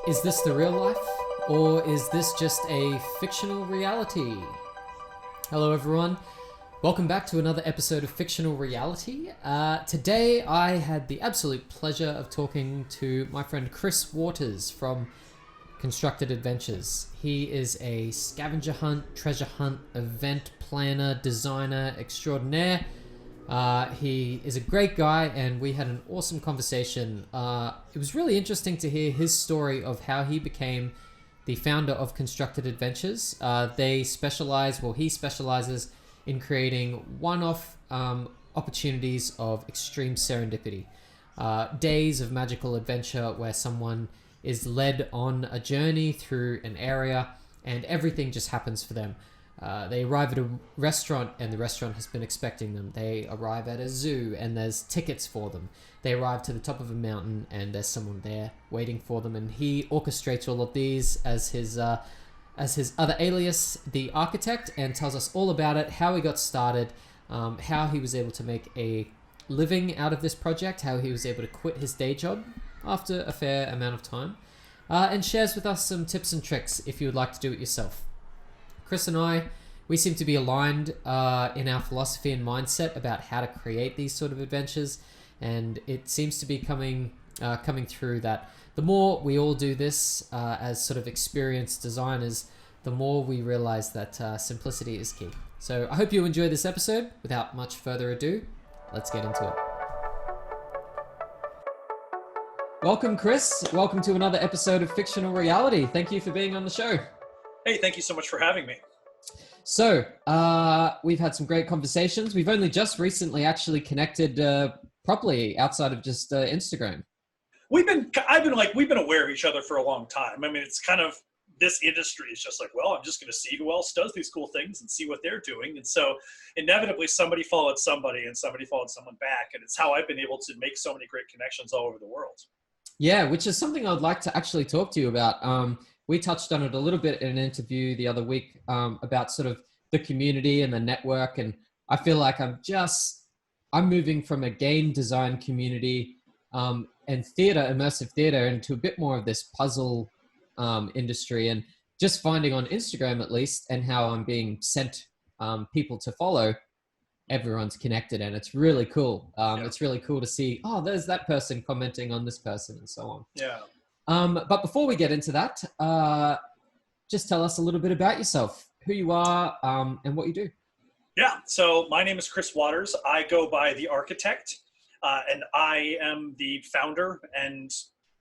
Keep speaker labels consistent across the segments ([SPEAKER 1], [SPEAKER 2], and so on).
[SPEAKER 1] Is this the real life? Or is this just a fictional reality? Hello, everyone. Welcome back to another episode of Fictional Reality. Today, I had the absolute pleasure of talking to my friend Chris Waters from Constructed Adventures. He is a scavenger hunt, treasure hunt, event planner, designer extraordinaire. He is a great guy, and we had an awesome conversation. It was really interesting to hear his story of how he became the founder of Constructed Adventures. He specializes in creating one-off opportunities of extreme serendipity. Days of magical adventure where someone is led on a journey through an area and everything just happens for them. They arrive at a restaurant and the restaurant has been expecting them. They arrive at a zoo and there's tickets for them. They arrive to the top of a mountain and there's someone there waiting for them. And he orchestrates all of these as his other alias, the architect, and tells us all about it, how he got started, how he was able to make a living out of this project, how he was able to quit his day job after a fair amount of time, and shares with us some tips and tricks if you would like to do it yourself. Chris and I, we seem to be aligned in our philosophy and mindset about how to create these sort of adventures, and it seems to be coming through that the more we all do this as sort of experienced designers, the more we realize that simplicity is key. So I hope you enjoy this episode. Without much further ado, let's get into it. Welcome, Chris. Welcome to another episode of Fictional Reality. Thank you for being on the show.
[SPEAKER 2] Hey, thank you so much for having me.
[SPEAKER 1] So, we've had some great conversations. We've only just recently actually connected properly outside of just Instagram.
[SPEAKER 2] We've been aware of each other for a long time. I mean, it's kind of, this industry is just like, well, I'm just going to see who else does these cool things and see what they're doing. And so inevitably somebody followed somebody and somebody followed someone back. And it's how I've been able to make so many great connections all over the world.
[SPEAKER 1] Yeah, which is something I'd like to actually talk to you about. We touched on it a little bit in an interview the other week about sort of the community and the network. And I feel like I'm moving from a game design community and immersive theater, into a bit more of this puzzle industry, and just finding on Instagram at least, and how I'm being sent people to follow, everyone's connected, and it's really cool. It's really cool to see, oh, there's that person commenting on this person and so on.
[SPEAKER 2] Yeah.
[SPEAKER 1] But before we get into that, just tell us a little bit about yourself, who you are, and what you do.
[SPEAKER 2] Yeah. So my name is Chris Waters. I go by The Architect, and I am the founder and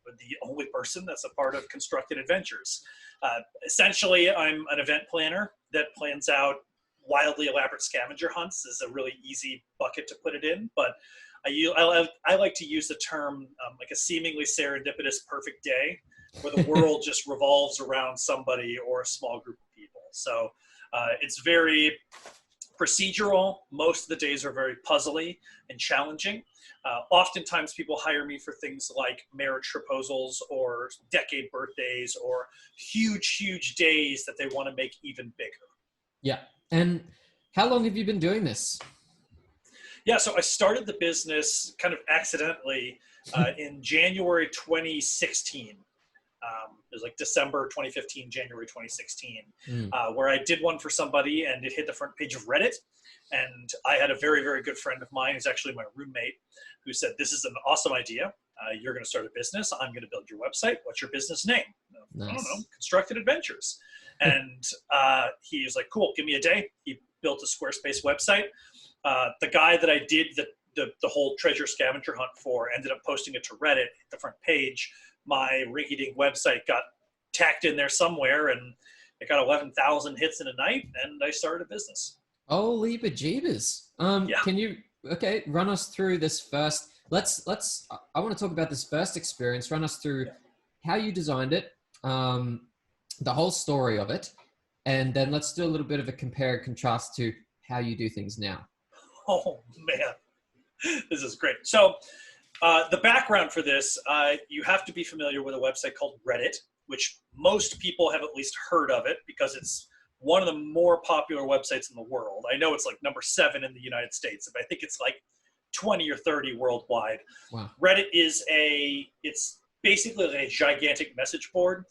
[SPEAKER 2] the only person that's a part of Constructed Adventures. Essentially, I'm an event planner that plans out wildly elaborate scavenger hunts. Is a really easy bucket to put it in, but I like to use the term like a seemingly serendipitous perfect day where the world just revolves around somebody or a small group of people. So it's very procedural. Most of the days are very puzzly and challenging. Oftentimes people hire me for things like marriage proposals or decade birthdays or huge days that they want to make even bigger.
[SPEAKER 1] Yeah. And how long have you been doing this?
[SPEAKER 2] Yeah, so I started the business kind of accidentally in January 2016. It was like December 2015, January 2016, where I did one for somebody and it hit the front page of Reddit. And I had a very, very good friend of mine, who's actually my roommate, who said, this is an awesome idea. You're going to start a business. I'm going to build your website. What's your business name?
[SPEAKER 1] Nice.
[SPEAKER 2] I don't know, Constructed Adventures. And he was like, cool, give me a day. He built a Squarespace website. The guy that I did the whole treasure scavenger hunt for ended up posting it to Reddit, the front page. My rinky-dink website got tacked in there somewhere, and it got 11,000 hits in a night, and I started a business.
[SPEAKER 1] Holy bejeebers.
[SPEAKER 2] Yeah.
[SPEAKER 1] Can you, run us through this first, I want to talk about this first experience. Run us through how you designed it, the whole story of it, and then let's do a little bit of a compare and contrast to how you do things now.
[SPEAKER 2] Oh, man. This is great. So the background for this, you have to be familiar with a website called Reddit, which most people have at least heard of it because it's one of the more popular websites in the world. I know it's like number 7 in the United States, but I think it's like 20 or 30 worldwide.
[SPEAKER 1] Wow.
[SPEAKER 2] Reddit is it's basically like a gigantic message board.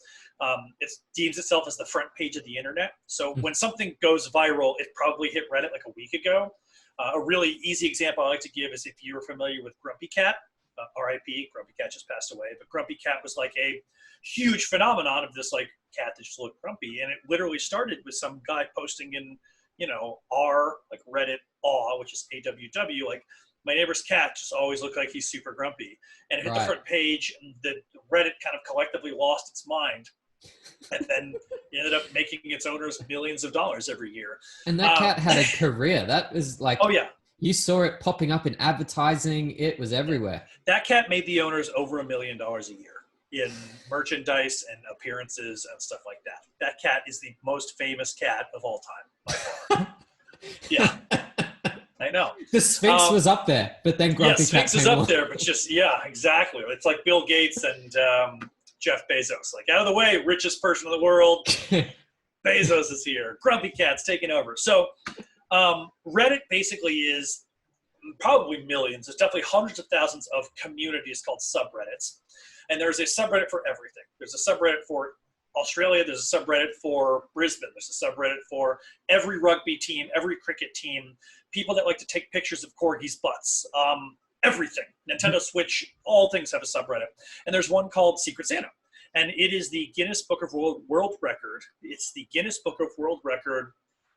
[SPEAKER 2] It deems itself as the front page of the internet. So when something goes viral, it probably hit Reddit like a week ago. A really easy example I like to give is if you're familiar with Grumpy Cat, RIP, Grumpy Cat just passed away, but Grumpy Cat was like a huge phenomenon of this like cat that just looked grumpy. And it literally started with some guy posting in, R, like Reddit aw, which is AWW, like, my neighbor's cat just always looked like he's super grumpy. And it hit the front page, and the Reddit kind of collectively lost its mind. And then it ended up making its owners millions of dollars every year.
[SPEAKER 1] And that cat had a career. That was like,
[SPEAKER 2] oh yeah,
[SPEAKER 1] you saw it popping up in advertising. It was everywhere.
[SPEAKER 2] That cat made the owners over $1 million a year in merchandise and appearances and stuff like that. That cat is the most famous cat of all time by far. Yeah. I know.
[SPEAKER 1] The Sphinx was up there, but then Grumpy Cat
[SPEAKER 2] Sphinx is up there, but just, yeah, exactly. It's like Bill Gates and Jeff Bezos. Like, out of the way, richest person in the world. Bezos is here. Grumpy Cat's taking over. So Reddit basically is probably millions. There's definitely hundreds of thousands of communities called subreddits. And there's a subreddit for everything. There's a subreddit for Australia. There's a subreddit for Brisbane. There's a subreddit for every rugby team, every cricket team, people that like to take pictures of corgis' butts, everything. Nintendo Switch, all things have a subreddit. And there's one called Secret Santa. And it is the Guinness Book of World Record. It's the Guinness Book of World Record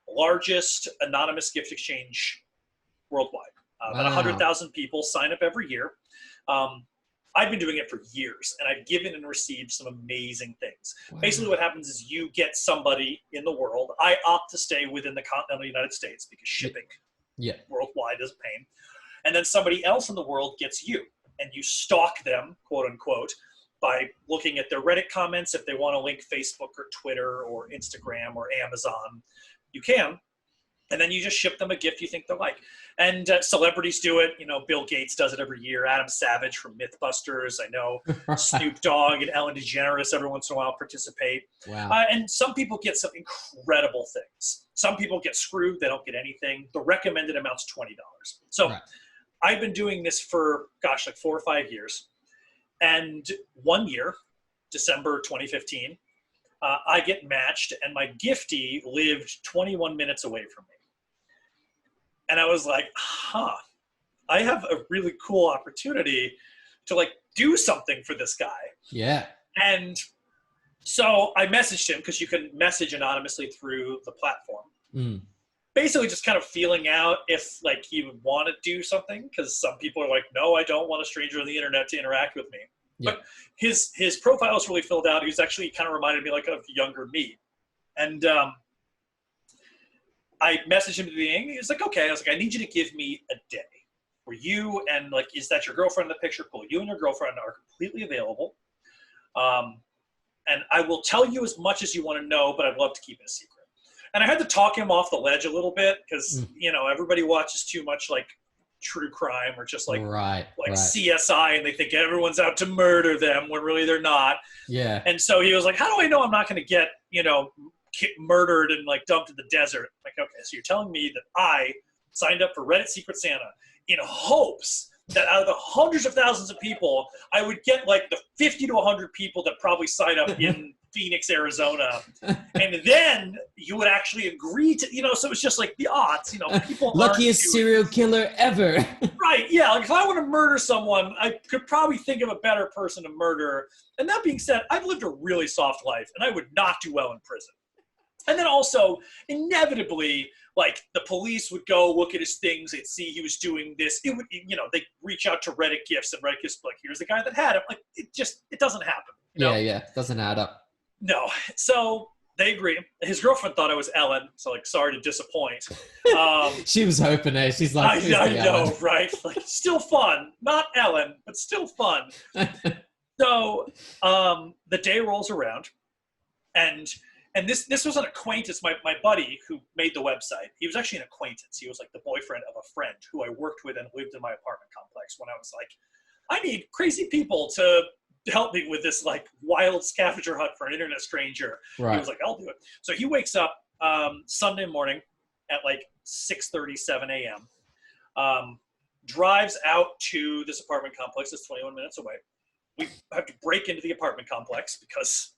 [SPEAKER 2] largest anonymous gift exchange worldwide. About 100,000 people sign up every year. I've been doing it for years, and I've given and received some amazing things. Wow. Basically what happens is you get somebody in the world. I opt to stay within the continental United States because shipping worldwide is a pain. And then somebody else in the world gets you, and you stalk them, quote unquote, by looking at their Reddit comments. If they want to link Facebook or Twitter or Instagram or Amazon, you can. And then you just ship them a gift you think they'll like. And celebrities do it. Bill Gates does it every year. Adam Savage from Mythbusters. I know Snoop Dogg and Ellen DeGeneres every once in a while participate.
[SPEAKER 1] Wow.
[SPEAKER 2] And some people get some incredible things. Some people get screwed. They don't get anything. The recommended amount's $20. So I've been doing this for, like 4 or 5 years. And one year, December 2015, I get matched, and my giftee lived 21 minutes away from me. And I was like, I have a really cool opportunity to like do something for this guy.
[SPEAKER 1] Yeah.
[SPEAKER 2] And so I messaged him, because you can message anonymously through the platform. Basically just kind of feeling out if like he would want to do something, because some people are like, no, I don't want a stranger on the internet to interact with me. Yeah. But his profile is really filled out. He's actually kind of reminded me like of younger me. And I messaged him at the beginning. He was like, okay. I was like, I need you to give me a day where you and like, is that your girlfriend in the picture? Cool. You and your girlfriend are completely available. And I will tell you as much as you want to know, but I'd love to keep it a secret. And I had to talk him off the ledge a little bit, because, everybody watches too much like true crime or just like CSI, and they think everyone's out to murder them when really they're not.
[SPEAKER 1] Yeah.
[SPEAKER 2] And so he was like, how do I know I'm not going to get, murdered and like dumped in the desert? Like, okay, so you're telling me that I signed up for Reddit Secret Santa in hopes that out of the hundreds of thousands of people, I would get like the 50 to 100 people that probably sign up in Phoenix, Arizona. And then you would actually agree to, so it's just like the odds, people
[SPEAKER 1] luckiest serial killer ever.
[SPEAKER 2] Right. Yeah. Like if I want to murder someone, I could probably think of a better person to murder. And that being said, I've lived a really soft life, and I would not do well in prison. And then also, inevitably, like the police would go look at his things, they'd see he was doing this. It would, they'd reach out to Reddit gifts, and Reddit gifts like, here's the guy that had him. Like it doesn't happen.
[SPEAKER 1] Yeah, doesn't add up.
[SPEAKER 2] No. So they agree. His girlfriend thought I was Ellen, so like, sorry to disappoint.
[SPEAKER 1] She was hoping it. She's like,
[SPEAKER 2] I know, right? Like, still fun. Not Ellen, but still fun. So the day rolls around, and this was an acquaintance, my buddy who made the website. He was actually an acquaintance. He was like the boyfriend of a friend who I worked with and lived in my apartment complex when I was like, I need crazy people to help me with this like wild scavenger hunt for an internet stranger. Right. He was like, I'll do it. So he wakes up Sunday morning at like 6:37 a.m., drives out to this apartment complex that's 21 minutes away, we have to break into the apartment complex because,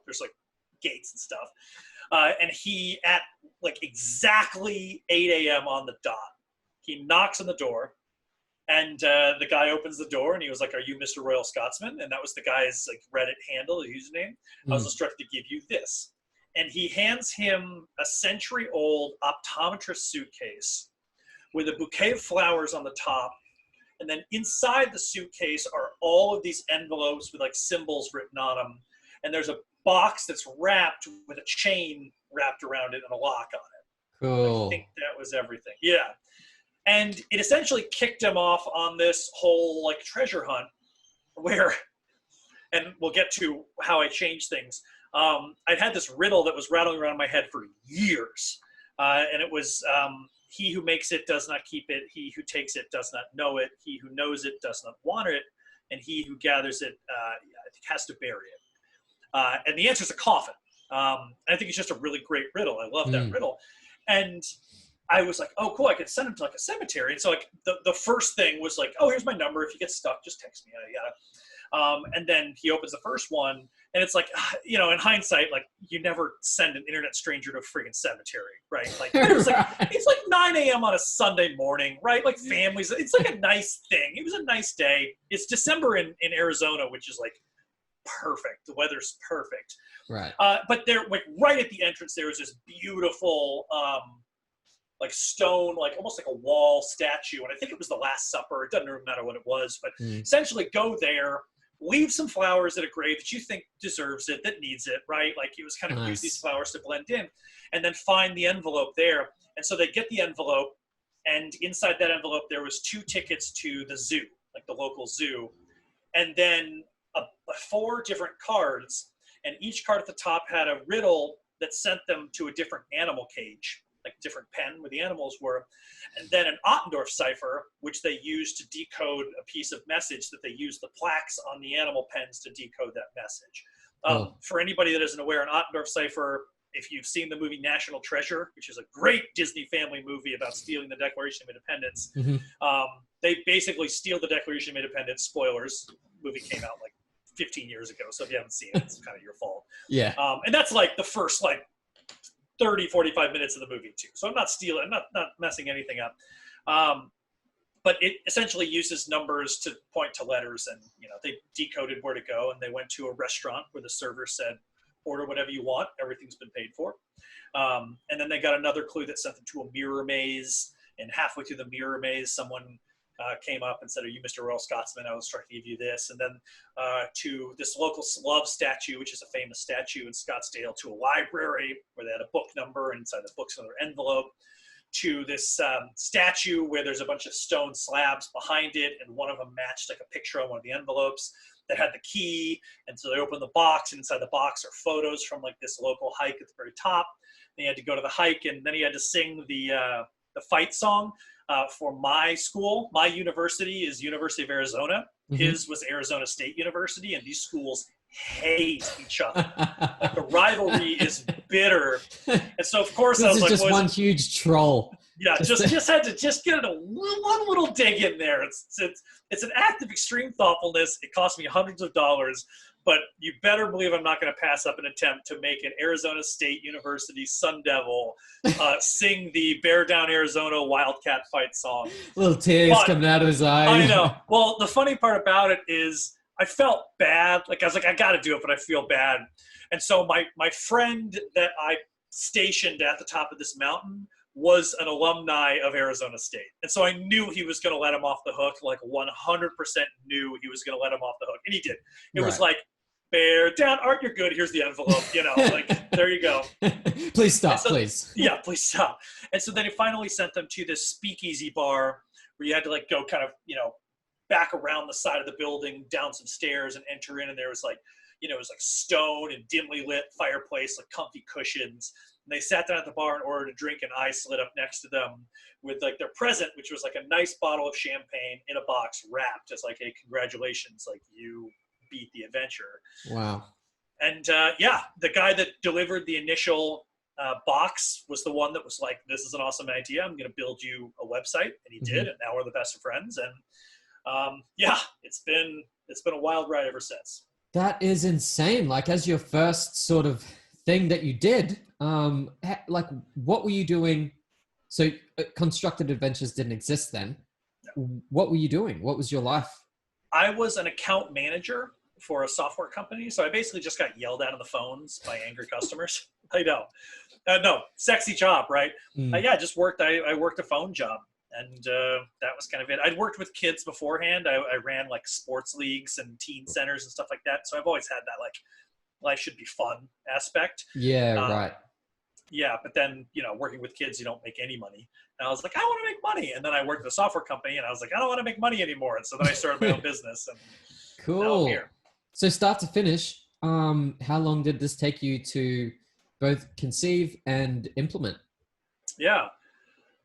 [SPEAKER 2] there's like gates and stuff. And he, at like exactly 8 a.m. on the dot, he knocks on the door, and the guy opens the door, and he was like, "Are you Mr. Royal Scotsman?" And that was the guy's like Reddit handle, the username. I was instructed to give you this. And he hands him a century-old optometrist suitcase with a bouquet of flowers on the top. And then inside the suitcase are all of these envelopes with like symbols written on them. And there's a box that's wrapped with a chain wrapped around it and a lock on it.
[SPEAKER 1] Cool.
[SPEAKER 2] I think that was everything. Yeah. And it essentially kicked him off on this whole like treasure hunt where, and we'll get to how I changed things. I'd had this riddle that was rattling around my head for years. And it was, he who makes it does not keep it. He who takes it does not know it. He who knows it does not want it. And he who gathers it has to bury it. And the answer is a coffin. I think it's just a really great riddle. I love that riddle. And I was like, oh, cool, I could send him to like a cemetery. And so like the first thing was like, oh, here's my number. If you get stuck, just text me. And then he opens the first one, and it's like, in hindsight, like you never send an internet stranger to a friggin' cemetery, right? Like, it's like 9 a.m. on a Sunday morning, right? Like families, it's like a nice thing. It was a nice day. It's December in Arizona, which is like perfect. The weather's perfect.
[SPEAKER 1] Right.
[SPEAKER 2] But there, like right at the entrance, there was this beautiful, like stone, like almost like a wall statue. And I think it was the Last Supper. It doesn't really matter what it was, but essentially go there, leave some flowers at a grave that you think deserves it, that needs it, right? Like he was kind of use these flowers to blend in, and then find the envelope there. And so they get the envelope, and inside that envelope, there was 2 tickets to the zoo, like the local zoo. And then 4 different cards, and each card at the top had a riddle that sent them to a different animal cage, like different pen where the animals were, and then an Ottendorf cipher, which they used to decode a piece of message that they used the plaques on the animal pens to decode that message. For anybody that isn't aware, an Ottendorf cipher, if you've seen the movie National Treasure, which is a great Disney family movie about stealing the Declaration of Independence, they basically steal the Declaration of Independence. Spoilers, the movie came out like 15 years ago, so if you haven't seen it, it's kind of your fault.
[SPEAKER 1] Yeah.
[SPEAKER 2] And that's like the first like 30, 45 minutes of the movie too. So I'm not stealing, I'm not messing anything up. But it essentially uses numbers to point to letters, and they decoded where to go, and they went to a restaurant where the server said, order whatever you want, everything's been paid for. And then they got another clue that sent them to a mirror maze, and halfway through the mirror maze, someone came up and said, are you Mr. Royal Scotsman? I was trying to give you this. And then to this local love statue, which is a famous statue in Scottsdale, to a library where they had a book number, and inside the book's another envelope, to this statue where there's a bunch of stone slabs behind it, and one of them matched like a picture on one of the envelopes that had the key. And so they opened the box, and inside the box are photos from like this local hike at the very top. And he had to go to the hike, and then he had to sing the fight song. For my school, my university is University of Arizona. His was Arizona State University, and these schools hate each other. Like the rivalry is bitter. And so of course
[SPEAKER 1] this
[SPEAKER 2] I was
[SPEAKER 1] is
[SPEAKER 2] like,
[SPEAKER 1] just one huge troll.
[SPEAKER 2] Yeah, just had to get one little dig in there. It's an act of extreme thoughtfulness. It cost me hundreds of dollars, but you better believe I'm not going to pass up an attempt to make an Arizona State University Sun Devil sing the Bear Down Arizona Wildcat fight song.
[SPEAKER 1] Little tears coming out of his eyes.
[SPEAKER 2] I know. Well, the funny part about it is I felt bad. Like I was like, I got to do it, but I feel bad. And so my friend that I stationed at the top of this mountain was an alumni of Arizona State. And so I knew he was going to let him off the hook, like 100% knew he was going to let him off the hook. And he did. It was like, bear down, Art, you're good. Here's the envelope, like, there you go.
[SPEAKER 1] Please stop,
[SPEAKER 2] so,
[SPEAKER 1] please.
[SPEAKER 2] Yeah, please stop. And so then he finally sent them to this speakeasy bar where you had to like go kind of, back around the side of the building, down some stairs and enter in. And there was like, it was like stone and dimly lit fireplace, like comfy cushions. And they sat down at the bar and ordered a drink, and I slid up next to them with like their present, which was like a nice bottle of champagne in a box wrapped as like, hey, congratulations, like you beat the adventure.
[SPEAKER 1] Wow. And
[SPEAKER 2] the guy that delivered the initial box was the one that was like, this is an awesome idea. I'm going to build you a website. And he did. And now we're the best of friends. And it's it's been a wild ride ever since.
[SPEAKER 1] That is insane. Like, as your first sort of thing that you did, like, what were you doing? So constructed adventures didn't exist then. What were you doing? What was your life?
[SPEAKER 2] I was an account manager for a software company. So I basically just got yelled at on the phones by angry customers. I know. No, sexy job, right? Yeah, I just worked. I worked a phone job, and that was kind of it. I'd worked with kids beforehand. I ran like sports leagues and teen centers and stuff like that. So I've always had that like life should be fun aspect.
[SPEAKER 1] Yeah, right.
[SPEAKER 2] Yeah, but then, working with kids, you don't make any money. And I was like, I want to make money. And then I worked at a software company, and I was like, I don't want to make money anymore. And so then I started my own business. And
[SPEAKER 1] cool.
[SPEAKER 2] Now I'm here.
[SPEAKER 1] So start to finish, how long did this take you to both conceive and implement?
[SPEAKER 2] Yeah.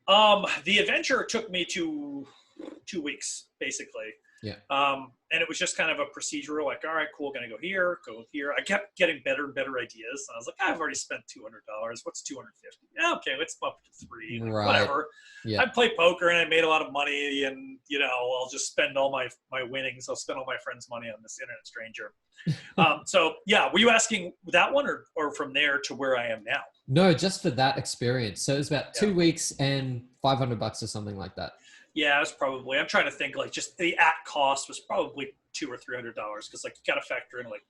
[SPEAKER 2] The adventure took me to 2 weeks, basically.
[SPEAKER 1] Yeah.
[SPEAKER 2] And it was just kind of a procedural, like, all right, cool, gonna go here. I kept getting better and better ideas. And I was like, I've already spent $200. What's $250? Yeah, okay, let's bump it to $300. Like,
[SPEAKER 1] right.
[SPEAKER 2] Whatever.
[SPEAKER 1] Yeah.
[SPEAKER 2] I played poker and I made a lot of money, and I'll just spend all my winnings. I'll spend all my friends' money on this internet stranger. So yeah, were you asking that one or from there to where I am now?
[SPEAKER 1] No, just for that experience. So it was about 2 weeks and $500 or something like that.
[SPEAKER 2] Yeah, it was probably, I'm trying to think, like, just the at cost was probably $200 or $300, because like you got to factor in, like,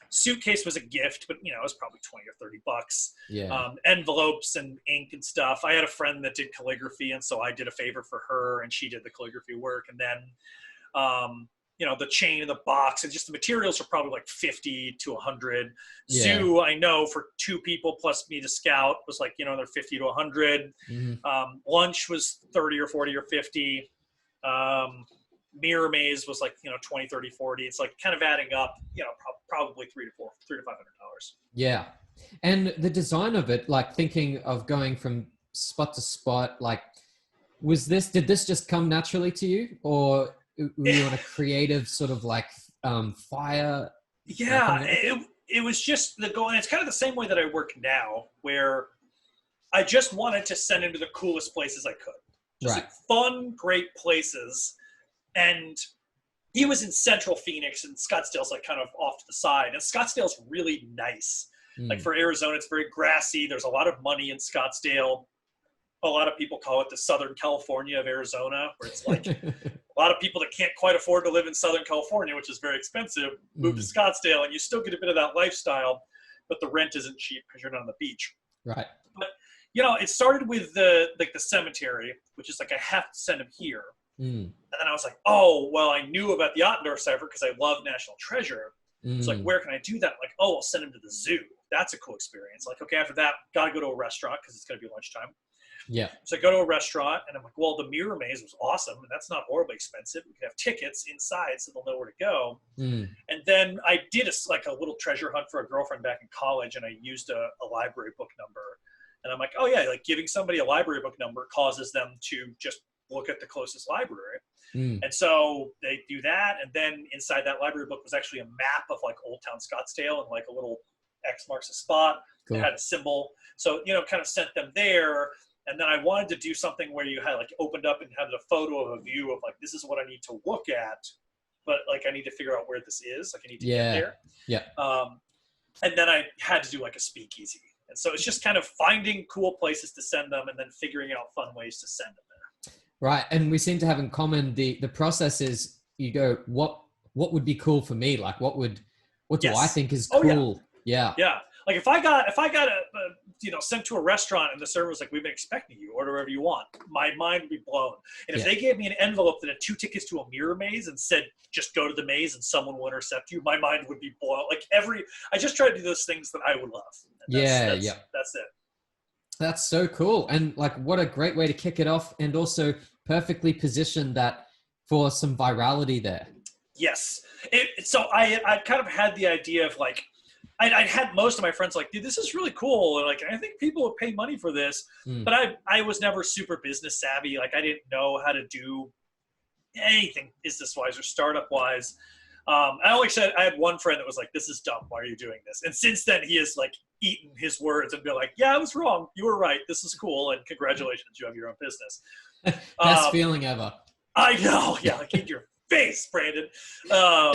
[SPEAKER 2] suitcase was a gift, but it was probably 20 or 30 bucks.
[SPEAKER 1] Yeah.
[SPEAKER 2] Envelopes and ink and stuff. I had a friend that did calligraphy, and so I did a favor for her, and she did the calligraphy work. And then the chain and the box, and just the materials are probably like 50 to 100.
[SPEAKER 1] Yeah.
[SPEAKER 2] Zoo, I know, for 2 people plus me to scout was like, they're 50 to 100.
[SPEAKER 1] Mm-hmm.
[SPEAKER 2] Lunch was 30 or 40 or 50. Mirror maze was like, 20, 30, 40. It's like kind of adding up, probably $300 to $500.
[SPEAKER 1] Yeah. And the design of it, like thinking of going from spot to spot, like, did this just come naturally to you, or were you on a creative sort of like fire?
[SPEAKER 2] Yeah, it was just the goal. And it's kind of the same way that I work now, where I just wanted to send him to the coolest places I could. Just
[SPEAKER 1] right.
[SPEAKER 2] like fun, great places. And he was in central Phoenix, and Scottsdale's like kind of off to the side. And Scottsdale's really nice. Like for Arizona, it's very grassy. There's a lot of money in Scottsdale. A lot of people call it the Southern California of Arizona, where it's like a lot of people that can't quite afford to live in Southern California, which is very expensive, move to Scottsdale, and you still get a bit of that lifestyle, but the rent isn't cheap because you're not on the beach.
[SPEAKER 1] Right.
[SPEAKER 2] But, it started with the cemetery, which is like, I have to send him here. And then I was like, oh, well, I knew about the Ottendorf cipher because I love National Treasure. It's like, where can I do that? I'm like, oh, I'll send him to the zoo. That's a cool experience. Like, okay, after that, got to go to a restaurant because it's going to be lunchtime.
[SPEAKER 1] Yeah.
[SPEAKER 2] So I go to a restaurant, and I'm like, well, the mirror maze was awesome, and that's not horribly expensive. We can have tickets inside so they'll know where to go. And then I did a little treasure hunt for a girlfriend back in college, and I used a library book number. And I'm like, oh, yeah, like giving somebody a library book number causes them to just look at the closest library. And so they do that, and then inside that library book was actually a map of like Old Town Scottsdale, and like a little X marks a spot. Cool. It had a symbol. So, kind of sent them there. And then I wanted to do something where you had like opened up and had a photo of a view of like, this is what I need to look at, but like I need to figure out where this is. Like I need to get there.
[SPEAKER 1] Yeah.
[SPEAKER 2] And then I had to do like a speakeasy. And so it's just kind of finding cool places to send them and then figuring out fun ways to send them there.
[SPEAKER 1] Right. And we seem to have in common the process is you go, what would be cool for me? Like what do I think is cool? Yeah.
[SPEAKER 2] Like if I got a sent to a restaurant and the server was like, we've been expecting you, order whatever you want, my mind would be blown. And if they gave me an envelope that had 2 tickets to a mirror maze and said, just go to the maze and someone will intercept you, my mind would be blown. Like I just try to do those things that I would love. That's it.
[SPEAKER 1] That's so cool. And like, what a great way to kick it off, and also perfectly position that for some virality there.
[SPEAKER 2] Yes. So I kind of had the idea of like, I had most of my friends like, dude, this is really cool. And like, I think people would pay money for this, but I was never super business savvy. Like I didn't know how to do anything business wise or startup wise. I always said, I had one friend that was like, this is dumb. Why are you doing this? And since then he has like eaten his words and been like, yeah, I was wrong. You were right. This is cool. And congratulations, you have your own business.
[SPEAKER 1] Best feeling ever.
[SPEAKER 2] I know. Yeah. Like eat your face, Brandon. Um,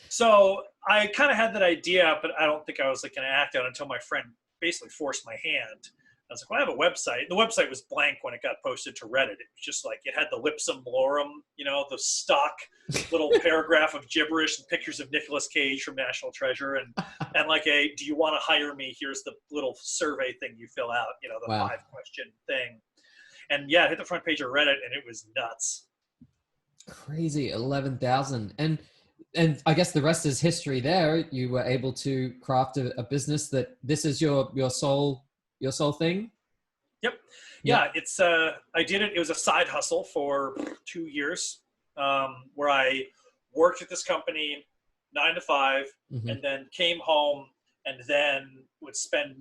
[SPEAKER 2] so I kind of had that idea, but I don't think I was like going to act out until my friend basically forced my hand. I was like, well, I have a website. The website was blank when it got posted to Reddit. It was just like, it had the lipsum lorem, the stock little paragraph of gibberish and pictures of Nicolas Cage from National Treasure. And like do you want to hire me? Here's the little survey thing you fill out, the
[SPEAKER 1] Wow.
[SPEAKER 2] 5-question thing. And yeah, I hit the front page of Reddit and it was nuts.
[SPEAKER 1] Crazy, 11,000. And I guess the rest is history there. You were able to craft a business that this is your sole thing.
[SPEAKER 2] Yep. Yeah, it's I did it. It was a side hustle for 2 years, where I worked at this company 9 to 5, and then came home and then would spend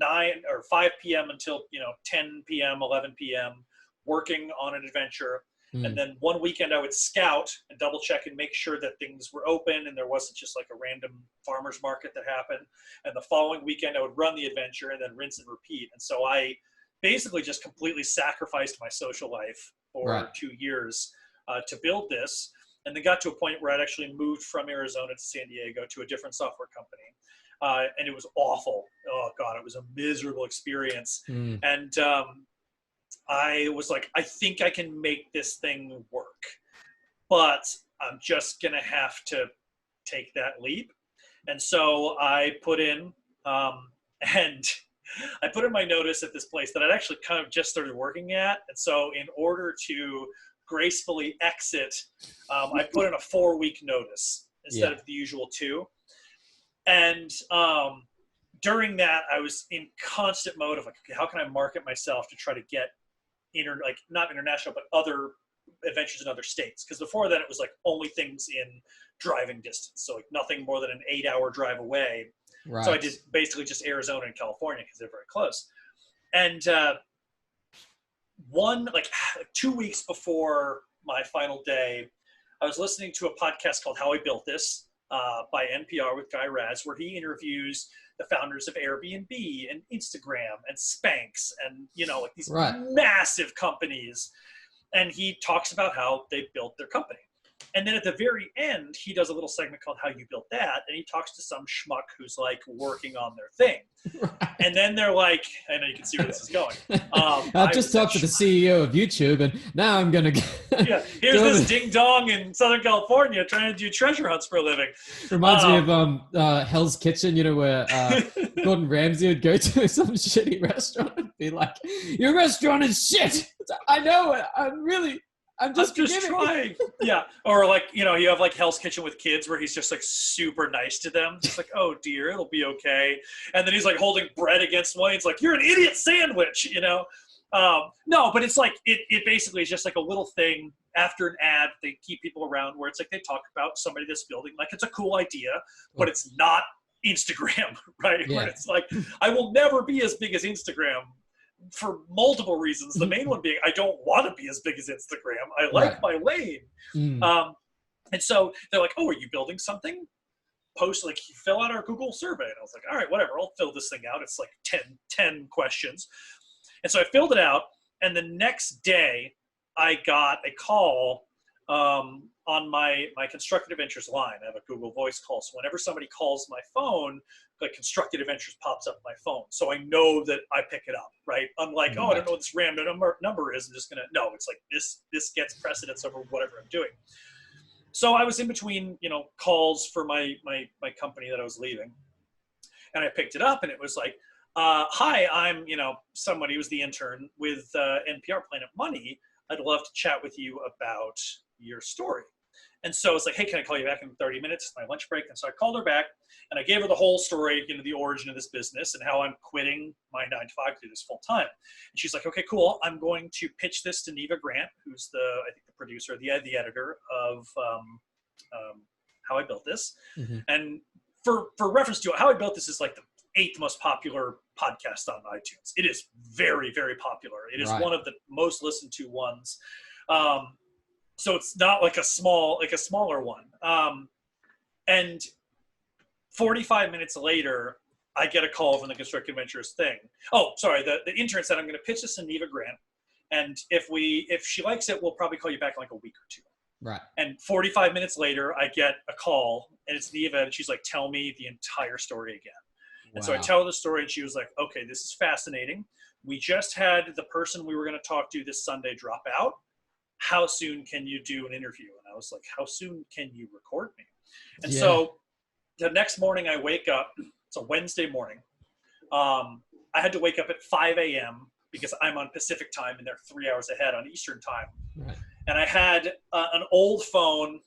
[SPEAKER 2] 5 p.m. until 10 p.m., 11 p.m. working on an adventure. And then one weekend I would scout and double check and make sure that things were open and there wasn't just like a random farmer's market that happened. And the following weekend I would run the adventure and then rinse and repeat. And so I basically just completely sacrificed my social life for 2 years to build this. And then got to a point where I'd actually moved from Arizona to San Diego to a different software company. And it was awful. Oh God, it was a miserable experience. And I was like, I think I can make this thing work, but I'm just going to have to take that leap. And so I put in, and I put in my notice at this place that I'd actually kind of just started working at. And so in order to gracefully exit, I put in a 4-week notice instead of the usual 2. And during that, I was in constant mode of like, okay, how can I market myself to try to get not international, but other adventures in other states? Because before then it was like only things in driving distance. So like nothing more than an 8-hour drive away. Right. So I did basically just Arizona and California because they're very close. And 2 weeks before my final day, I was listening to a podcast called How I Built This by NPR with Guy Raz, where he interviews the founders of Airbnb and Instagram and Spanx and, like these massive companies. And he talks about how they built their company. And then at the very end, he does a little segment called How You Built That. And he talks to some schmuck who's like working on their thing. And then they're like, I know you can see where this is going.
[SPEAKER 1] I've just talked to the CEO of YouTube and now I'm going to
[SPEAKER 2] here's this ding dong in Southern California trying to do treasure hunts for a living.
[SPEAKER 1] Reminds me of Hell's Kitchen, where Gordon Ramsay would go to some shitty restaurant and be like, your restaurant is shit. I know it. I'm just trying. Yeah. Or like, you have like Hell's Kitchen with kids where he's just like super nice to them. Just like, oh dear, it'll be okay. And then he's like holding bread against one. He's like, you're an idiot sandwich, No, but it's like, it basically is just like a little thing after an ad. They keep people around where it's like, they talk about somebody that's building, like it's a cool idea, but it's not Instagram, right? Yeah. Where it's like, I will never be as big as Instagram. For multiple reasons. The main one being I don't want to be as big as Instagram. I like my lane. And so they're like, oh, are you building something? Fill out our Google survey. And I was like, all right, whatever. I'll fill this thing out. It's like 10 questions. And so I filled it out. And the next day I got a call on my Constructed Adventures line. I have a Google Voice call. So whenever somebody calls my phone, like Constructed Adventures pops up on my phone. So I know that I pick it up, right? Unlike, I don't know what this random number is. I'm just going to, no, it's like this gets precedence over whatever I'm doing. So I was in between, calls for my company that I was leaving. And I picked it up and it was like, hi, I'm, somebody who's the intern with NPR Planet Money. I'd love to chat with you about your story. And so it's like, hey, can I call you back in 30 minutes? It's my lunch break. And so I called her back and I gave her the whole story, the origin of this business and how I'm quitting my 9 to 5 to do this full time. And she's like, okay, cool. I'm going to pitch this to Neva Grant, who's the producer, the editor of How I Built This. And for reference to it, How I Built This is like the 8th most popular podcast on iTunes. It is very, very popular. It is one of the most listened to ones. So it's not like a smaller one. And 45 minutes later, I get a call from the Constructed Adventures thing. Oh, sorry. The intern said, I'm going to pitch this to Neva Grant. And if she likes it, we'll probably call you back in like a week or 2. Right.
[SPEAKER 2] And 45 minutes later, I get a call, and it's Neva, and she's like, tell me the entire story again. And so I
[SPEAKER 1] Wow.
[SPEAKER 2] tell her the story, and she was like, okay, this is fascinating. We just had the person we were going to talk to this Sunday drop out. How soon can you do an interview? And I was like, how soon can you record me? And
[SPEAKER 1] Yeah.
[SPEAKER 2] so the next morning I wake up, it's a Wednesday morning. I had to wake up at 5 a.m. because I'm on Pacific time and they're 3 hours ahead on Eastern time.
[SPEAKER 1] Right.
[SPEAKER 2] And I had an old phone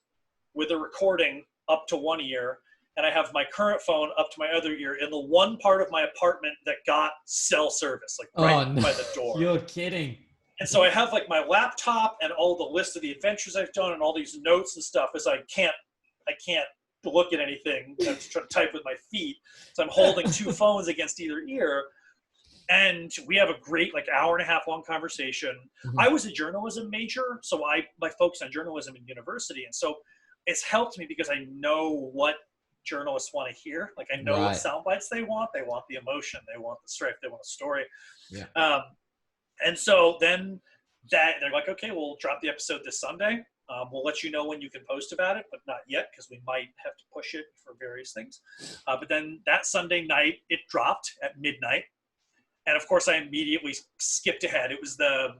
[SPEAKER 2] with a recording up to one ear, and I have my current phone up to my other ear in the one part of my apartment that got cell service, like right
[SPEAKER 1] Oh, no.
[SPEAKER 2] by the door.
[SPEAKER 1] You're kidding.
[SPEAKER 2] And so I have like my laptop and all the list of the adventures I've done and all these notes and stuff, as I can't look at anything. I have to try to type with my feet. So I'm holding two phones against either ear. And we have a great like hour and a half long conversation.
[SPEAKER 1] Mhm.
[SPEAKER 2] I was a journalism major, so I focused on journalism in university. And so it's helped me because I know what journalists want to hear. Like I know what sound bites they want. They want the emotion. They want the strife. They want a story.
[SPEAKER 1] Yeah.
[SPEAKER 2] And so then they're like, okay, we'll drop the episode this Sunday. We'll let you know when you can post about it, but not yet because we might have to push it for various things. But then that Sunday night, it dropped at midnight. And of course, I immediately skipped ahead. It was the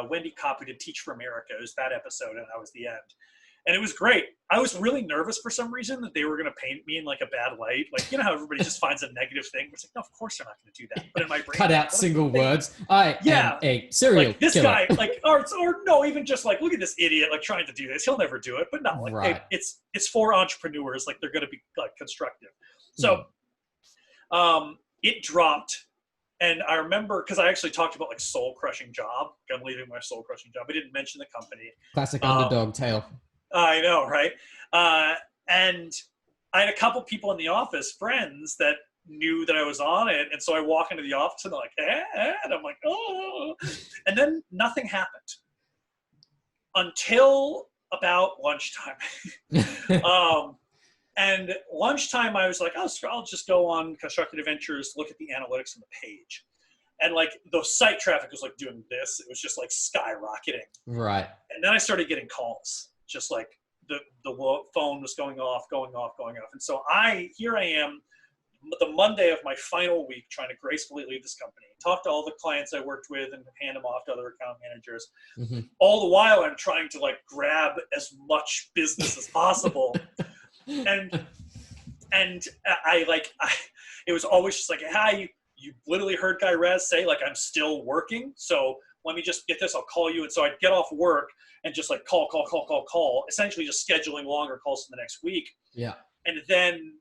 [SPEAKER 2] Wendy Kopp who did Teach for America. It was that episode, and that was the end. And it was great. I was really nervous for some reason that they were going to paint me in like a bad light. Like, you know how everybody just finds a negative thing? It's like, no, of course they're not going to do that. But in my brain,
[SPEAKER 1] Cut out single words. I am a serial
[SPEAKER 2] like this
[SPEAKER 1] killer.
[SPEAKER 2] guy, like, or no, even just like, look at this idiot, like trying to do this. He'll never do it. But no, like,
[SPEAKER 1] Right.
[SPEAKER 2] it's for entrepreneurs. Like, they're going to be like constructive. So, it dropped. And I remember, because I actually talked about like soul-crushing job. I'm leaving my soul-crushing job. I didn't mention the company.
[SPEAKER 1] Classic underdog tale.
[SPEAKER 2] I know, right? And I had a couple people in the office, friends, that knew that I was on it. And so I walk into the office and they're like, and I'm like, oh. And then nothing happened until about lunchtime. And lunchtime, I was like, oh, I'll just go on Constructed Adventures, look at the analytics on the page. And like the site traffic was like doing this. It was just like skyrocketing.
[SPEAKER 1] Right.
[SPEAKER 2] And then I started getting calls, just like the phone was going off. And so here I am, the Monday of my final week, trying to gracefully leave this company, talk to all the clients I worked with and hand them off to other account managers.
[SPEAKER 1] Mm-hmm.
[SPEAKER 2] All the while I'm trying to like grab as much business as possible. and it was always just like, hi, you literally heard Guy Raz say like, I'm still working. So let me just get this, I'll call you. And so I'd get off work and just like call, essentially just scheduling longer calls for the next week.
[SPEAKER 1] Yeah.
[SPEAKER 2] And then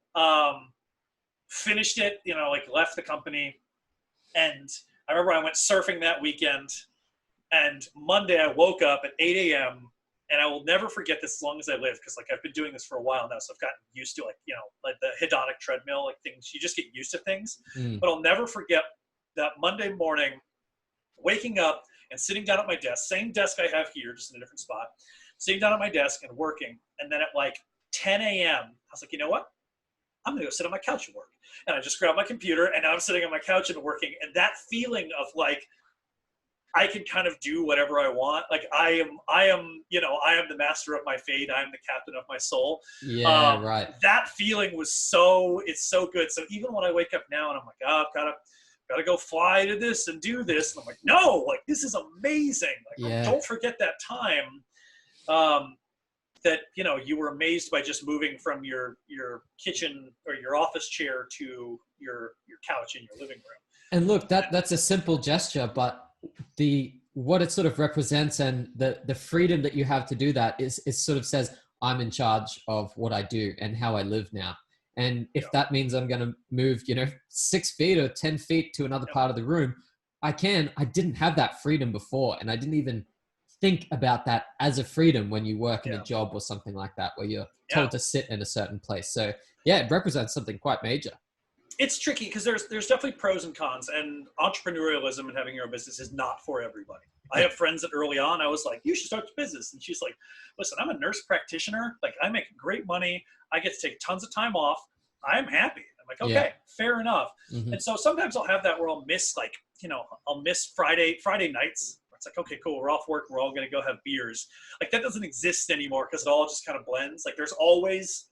[SPEAKER 2] finished it, like left the company. And I remember I went surfing that weekend, and Monday I woke up at 8 a.m. and I will never forget this as long as I live, because like I've been doing this for a while now, so I've gotten used to like the hedonic treadmill, like things, you just get used to things. But I'll never forget that Monday morning, waking up and sitting down at my desk, same desk I have here, just in a different spot, sitting down at my desk and working. And then at like 10 a.m., I was like, you know what? I'm going to go sit on my couch and work. And I just grabbed my computer, and now I'm sitting on my couch and working. And that feeling of like, I can kind of do whatever I want. Like I am the master of my fate. I am the captain of my soul.
[SPEAKER 1] Yeah, right.
[SPEAKER 2] That feeling it's so good. So even when I wake up now and I'm like, oh, I've got to go fly to this and do this. And I'm like, no, like this is amazing. Like, don't forget that time that, you were amazed by just moving from your kitchen or your office chair to your couch in your living room.
[SPEAKER 1] And look, that's a simple gesture, but what it sort of represents and the freedom that you have to do that is sort of says, I'm in charge of what I do and how I live now. And if that means I'm going to move, 6 feet or 10 feet to another part of the room, I didn't have that freedom before. And I didn't even think about that as a freedom when you work in a job or something like that, where you're told to sit in a certain place. So yeah, it represents something quite major. It's
[SPEAKER 2] tricky because there's definitely pros and cons, and entrepreneurialism and having your own business is not for everybody. I have friends that early on I was like, you should start a business. And she's like, listen, I'm a nurse practitioner. Like I make great money. I get to take tons of time off. I'm happy. I'm like, okay, fair enough. Mm-hmm. And so sometimes I'll have that where I'll miss Friday nights. It's like, okay, cool, we're off work, we're all going to go have beers. Like that doesn't exist anymore because it all just kind of blends. Like there's always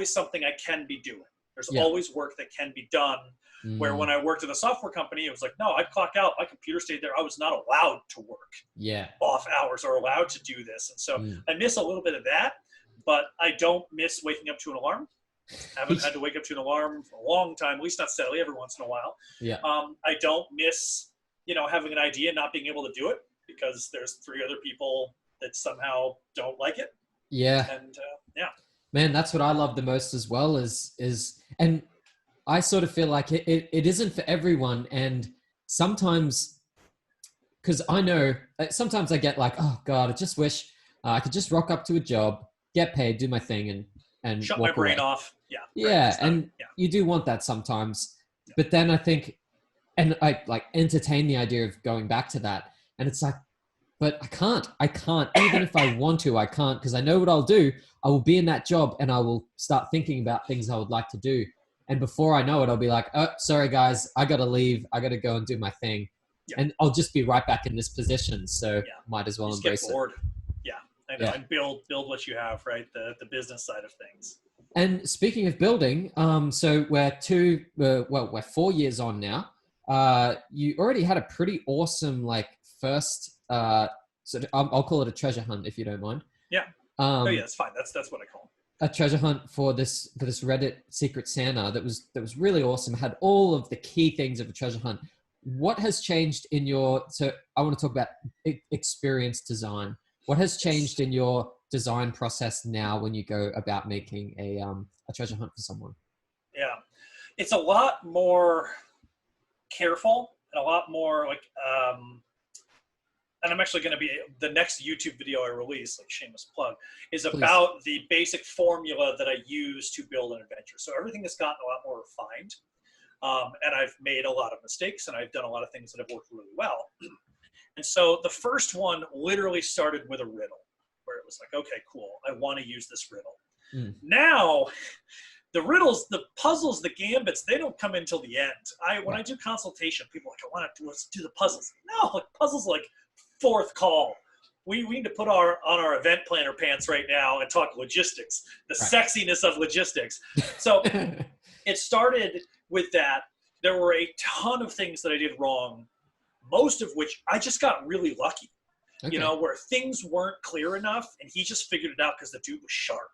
[SPEAKER 2] something I can be doing. There's always work that can be done. Where when I worked in a software company, it was like, no, I'd clock out, my computer stayed there. I was not allowed to work off hours or allowed to do this. And so I miss a little bit of that, but I don't miss waking up to an alarm. I haven't had to wake up to an alarm for a long time, at least not steadily, every once in a while. I don't miss, having an idea and not being able to do it because there's 3 other people that somehow don't like it. And
[SPEAKER 1] man, that's what I love the most as well and I sort of feel like it isn't for everyone. And sometimes, because I know sometimes I get like, oh God, I just wish I could just rock up to a job, get paid, do my thing and
[SPEAKER 2] shut
[SPEAKER 1] walk
[SPEAKER 2] my brain
[SPEAKER 1] away.
[SPEAKER 2] off.
[SPEAKER 1] You do want that sometimes. But then I think, and I like entertain the idea of going back to that. And it's like, but I can't, even if I want to, I can't, because I know what I'll do. I will be in that job and I will start thinking about things I would like to do. And before I know it, I'll be like, oh, sorry guys, I got to leave. I got to go and do my thing. And I'll just be right back in this position. So might as well embrace it.
[SPEAKER 2] And build what you have, right? The business side of things.
[SPEAKER 1] And speaking of building, so we're 4 years on now. You already had a pretty awesome, like first, I'll call it a treasure hunt if you don't mind.
[SPEAKER 2] It's fine. That's what I call it.
[SPEAKER 1] A treasure hunt for this Reddit Secret Santa that was really awesome. It had all of the key things of a treasure hunt. What has changed in your? So I want to talk about experience design. What has changed in your design process now when you go about making a treasure hunt for someone?
[SPEAKER 2] It's a lot more careful and a lot more like. And I'm actually going to be, the next YouTube video I release, like shameless plug, is about the basic formula that I use to build an adventure. So everything has gotten a lot more refined. And I've made a lot of mistakes and I've done a lot of things that have worked really well. And so the first one literally started with a riddle where it was like, okay, cool, I want to use this riddle. Now, the riddles, the puzzles, the gambits, they don't come in till the end. When I do consultation, people are like, I want to do the puzzles. No, like puzzles like, 4th call. We need to put on our event planner pants right now and talk logistics, the sexiness of logistics. So it started with that. There were a ton of things that I did wrong, most of which I just got really lucky, where things weren't clear enough and he just figured it out because the dude was sharp,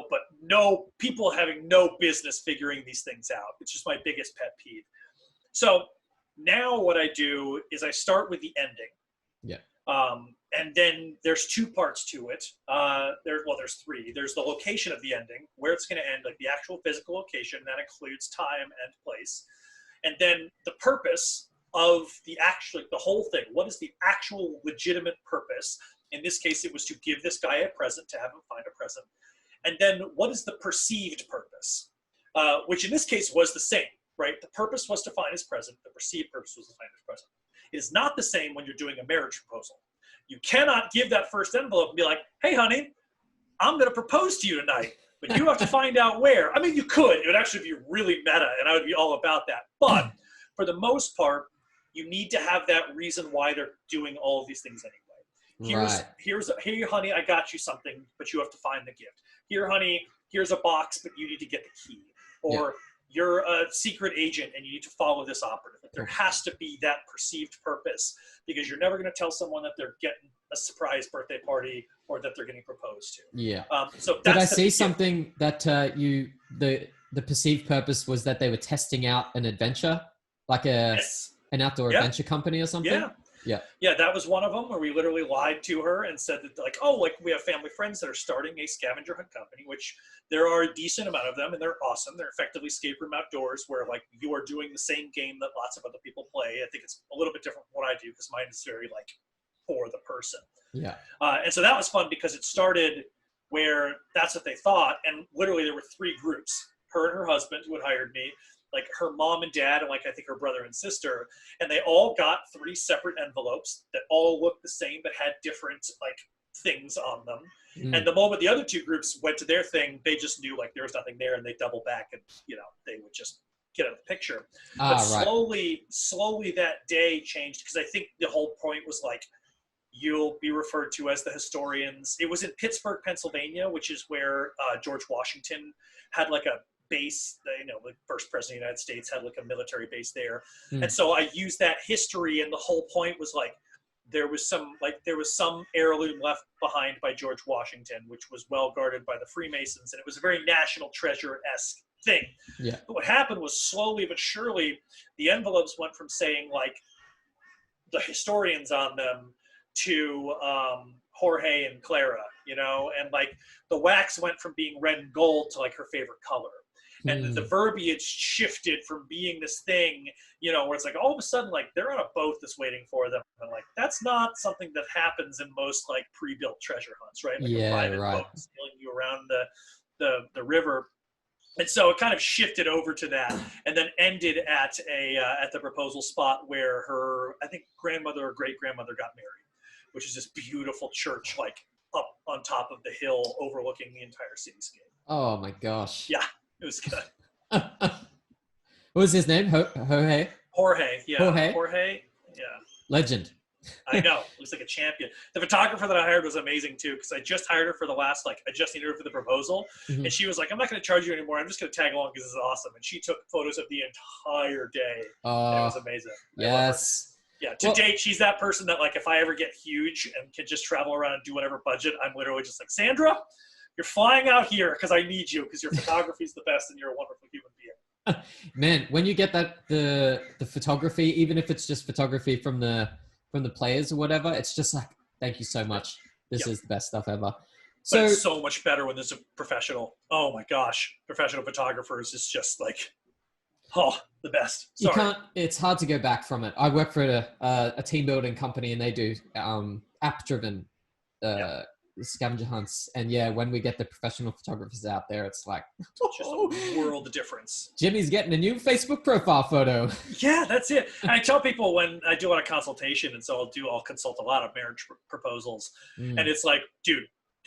[SPEAKER 2] but no people having no business figuring these things out. It's just my biggest pet peeve. So now what I do is I start with the ending. And then there's 2 parts to it. There's 3. There's the location of the ending, where it's going to end, like the actual physical location. That includes time and place. And then the purpose of the whole thing. What is the actual legitimate purpose? In this case, it was to give this guy a present, to have him find a present. And then what is the perceived purpose? Which in this case was the same, right? The purpose was to find his present. The perceived purpose was to find his present. It is not the same when you're doing a marriage proposal. You cannot give that first envelope and be like, hey, honey, I'm going to propose to you tonight, but you have to find out where. I mean, you could. It would actually be really meta, and I would be all about that. But for the most part, you need to have that reason why they're doing all of these things anyway. Here, honey, I got you something, but you have to find the gift. Here, honey, here's a box, but you need to get the key. Or you're a secret agent and you need to follow this operative. There has to be that perceived purpose because you're never going to tell someone that they're getting a surprise birthday party or that they're getting proposed to. So
[SPEAKER 1] did I see something that the perceived purpose was that they were testing out an adventure, like an outdoor adventure company or something?
[SPEAKER 2] Yeah, that was one of them where we literally lied to her and said that we have family friends that are starting a scavenger hunt company, which there are a decent amount of them and they're awesome. They're effectively escape room outdoors where like you are doing the same game that lots of other people play. I think it's a little bit different from what I do because mine is very like for the person. And so that was fun because it started where that's what they thought. And literally there were 3 groups, her and her husband who had hired me, like her mom and dad, and like I think her brother and sister, and they all got 3 separate envelopes that all looked the same but had different like things on them. And the moment the other 2 groups went to their thing, they just knew like there was nothing there, and they double back, and they would just get out of the picture. But
[SPEAKER 1] Right.
[SPEAKER 2] slowly that day changed, because I think the whole point was like, you'll be referred to as the historians. It was in Pittsburgh, Pennsylvania, which is where George Washington had like a base. The first president of the United States had like a military base there.
[SPEAKER 1] Mm.
[SPEAKER 2] And so I used that history, and the whole point was like, there was some heirloom left behind by George Washington, which was well guarded by the Freemasons, and it was a very national treasure-esque thing.
[SPEAKER 1] Yeah.
[SPEAKER 2] But what happened was, slowly but surely, the envelopes went from saying like the historians on them to Jorge and Clara, and like the wax went from being red and gold to like her favorite color. And the verbiage shifted from being this thing, where it's like all of a sudden, like they're on a boat that's waiting for them. And like, that's not something that happens in most like pre-built treasure hunts, right? Like a private boat sailing you around the river. And so it kind of shifted over to that, and then ended at the proposal spot where her, I think, grandmother or great grandmother got married, which is this beautiful church, like up on top of the hill overlooking the entire cityscape.
[SPEAKER 1] Oh my gosh.
[SPEAKER 2] Yeah, it was good.
[SPEAKER 1] What was his name? Jorge?
[SPEAKER 2] Jorge, yeah. Jorge, yeah.
[SPEAKER 1] Legend.
[SPEAKER 2] I know. Looks like a champion. The photographer that I hired was amazing too, because I just hired her for the last, I just needed her for the proposal.
[SPEAKER 1] Mm-hmm.
[SPEAKER 2] And she was like, I'm not going to charge you anymore. I'm just going to tag along because this is awesome. And she took photos of the entire day. And it was amazing.
[SPEAKER 1] Yes.
[SPEAKER 2] Yeah, to date, she's that person that, like, if I ever get huge and can just travel around and do whatever budget, I'm literally just like, Sandra, you're flying out here because I need you, because your photography is the best and you're a wonderful human being.
[SPEAKER 1] Man, when you get the photography, even if it's just photography from the players or whatever, it's just like, thank you so much. This is the best stuff ever.
[SPEAKER 2] But it's so much better when there's a professional. Oh my gosh, professional photographers is just like, the best. Sorry.
[SPEAKER 1] It's hard to go back from it. I work for a team building company, and they do app driven scavenger hunts. And yeah, when we get the professional photographers out there, it's like,
[SPEAKER 2] it's just a world of difference.
[SPEAKER 1] Jimmy's getting a new Facebook profile photo.
[SPEAKER 2] Yeah, that's it. And I tell people when I do a lot of consultation, and so I'll consult a lot of marriage proposals, and it's like, dude,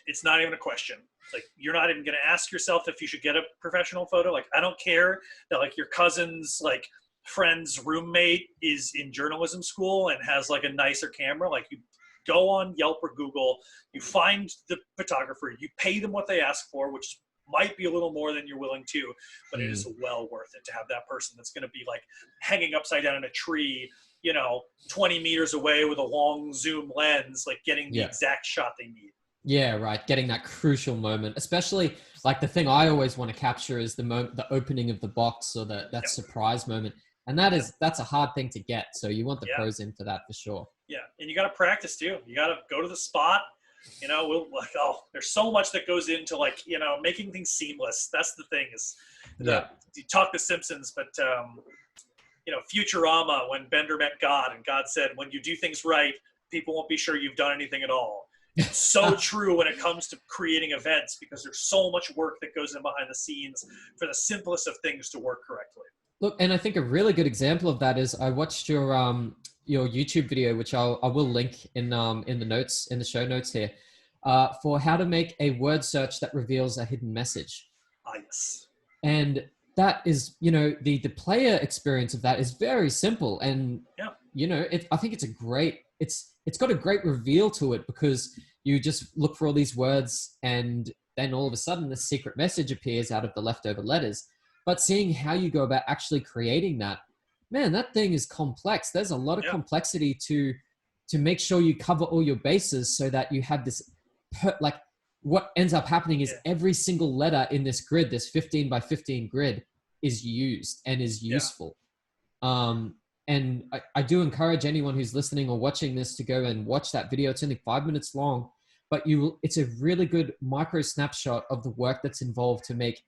[SPEAKER 2] it's not even a question. It's like, you're not even going to ask yourself if you should get a professional photo. Like, I don't care that like your cousin's like friend's roommate is in journalism school and has like a nicer camera. Like, you go on Yelp or Google, you find the photographer, you pay them what they ask for, which might be a little more than you're willing to, but it is well worth it to have that person that's going to be like hanging upside down in a tree, 20 meters away with a long zoom lens, like getting the exact shot they need.
[SPEAKER 1] Yeah, right. Getting that crucial moment, especially like the thing I always want to capture is the opening of the box, or that surprise moment. And that's a hard thing to get. So you want the pros in for that for sure. Yeah.
[SPEAKER 2] And you got to practice too. You got to go to the spot, there's so much that goes into like, making things seamless. That's the thing is you talk the Simpsons, but, Futurama, when Bender met God and God said, when you do things right, people won't be sure you've done anything at all. It's so true when it comes to creating events, because there's so much work that goes in behind the scenes for the simplest of things to work correctly.
[SPEAKER 1] Look, and I think a really good example of that is I watched your YouTube video, which I will link in the show notes here, for how to make a word search that reveals a hidden message.
[SPEAKER 2] Yes.
[SPEAKER 1] And that is, the player experience of that is very simple, and I think it's got a great reveal to it, because you just look for all these words, and then all of a sudden the secret message appears out of the leftover letters. But seeing how you go about actually creating that, man, that thing is complex. There's a lot of complexity to make sure you cover all your bases, so that you have this, what ends up happening is every single letter in this grid, this 15 by 15 grid, is used and is useful. And I do encourage anyone who's listening or watching this to go and watch that video. It's only 5 minutes long, but it's a really good micro snapshot of the work that's involved to make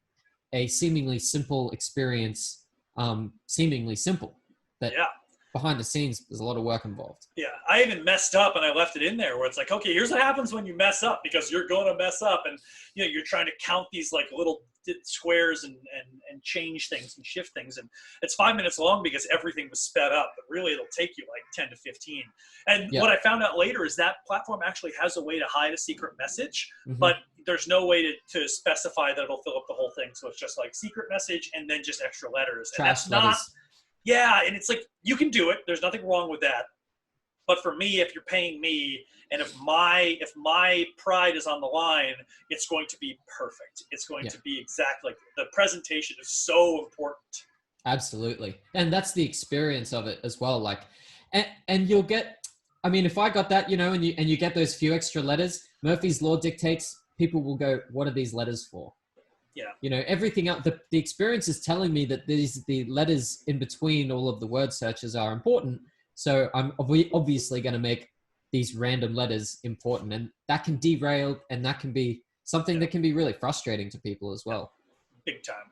[SPEAKER 1] a seemingly simple experience seemingly simple. Behind the scenes, there's a lot of work involved.
[SPEAKER 2] Yeah, I even messed up and I left it in there, where it's like, okay, here's what happens when you mess up, because you're going to mess up, and you're trying to count these like little squares and change things and shift things, and it's 5 minutes long because everything was sped up, but really it'll take you like 10 to 15. And what I found out later is that platform actually has a way to hide a secret message, but there's no way to specify that it'll fill up the whole thing. thing. So it's just like secret message and then just extra letters. And
[SPEAKER 1] Trash
[SPEAKER 2] that's not,
[SPEAKER 1] letters.
[SPEAKER 2] yeah. And it's like, you can do it. There's nothing wrong with that. But for me, if you're paying me, and if my pride is on the line, it's going to be perfect. It's going to be exactly like the presentation is so important.
[SPEAKER 1] Absolutely. And that's the experience of it as well. Like, and you'll get, I mean, if I got that, you know, and you get those few extra letters, Murphy's Law dictates people will go, what are these letters for?
[SPEAKER 2] Yeah.
[SPEAKER 1] You know, everything else, the experience is telling me that the letters in between all of the word searches are important. So I'm obviously going to make these random letters important, and that can derail, and that can be something that can be really frustrating to people as well.
[SPEAKER 2] Big time.